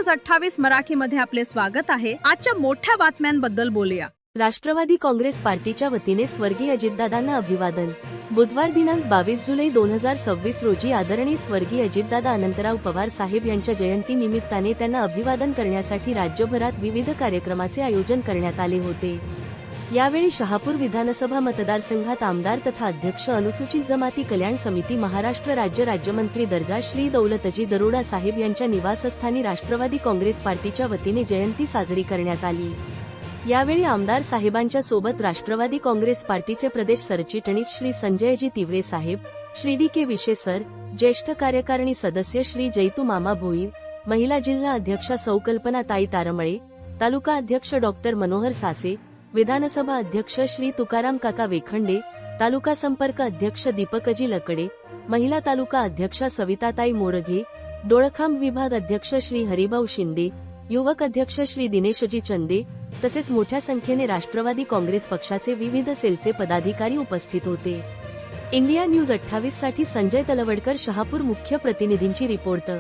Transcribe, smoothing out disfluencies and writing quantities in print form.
News 28 मराठीमध्ये आपले स्वागत आहे। आजच्या मोठ्या बातम्यांबद्दल बोलूया। राष्ट्रवादी काँग्रेस पार्टीच्या वतीने स्वर्गीय अजितदादांना अभिवादन। बुधवार दिनांक 22 जुलै 2026 रोजी आदरणीय स्वर्गीय अजितदादा अनंतराव पवार साहेब यांच्या जयंती निमित्ताने त्यांना अभिवादन करण्यासाठी राज्यभरात विविध कार्यक्रमाचे आयोजन करण्यात आले होते। यावेळी शहापूर विधानसभा मतदारसंघात आमदार तथा अध्यक्ष अनुसूचित जमाती कल्याण समिती महाराष्ट्र राज्य राज्यमंत्री दर्जा श्री दौलतजी दरोडा साहेब यांच्या निवासस्थानी राष्ट्रवादी काँग्रेस पार्टीच्या वतीने जयंती साजरी करण्यात आली। यावेळी आमदार साहेबांच्या सोबत राष्ट्रवादी काँग्रेस पार्टीचे प्रदेश सरचिटणीस श्री संजयजी तिवरे साहेब, श्री डी के विशे सर, ज्येष्ठ कार्यकारिणी सदस्य श्री जैतू मामा भोईर, महिला जिल्हा अध्यक्षा सौ कल्पना ताई तारमळे, तालुका अध्यक्ष डॉक्टर मनोहर सासे, विधानसभा अध्यक्ष श्री तुकाराम काका वेखंडे, तालुका संपर्क अध्यक्ष दीपकजी लकडे, महिला तालुका अध्यक्षा सविताताई मोरघे, डोळखांब विभाग अध्यक्ष श्री हरिभाऊ शिंदे, युवक अध्यक्ष श्री दिनेशजी चंदे तसेच मोठ्या संख्येने राष्ट्रवादी काँग्रेस पक्षाचे विविध सेलचे पदाधिकारी उपस्थित होते। इंडिया न्यूज 28 साठी संजय तलवडकर, शहापूर। मुख्य प्रतिनिधींची रिपोर्ट।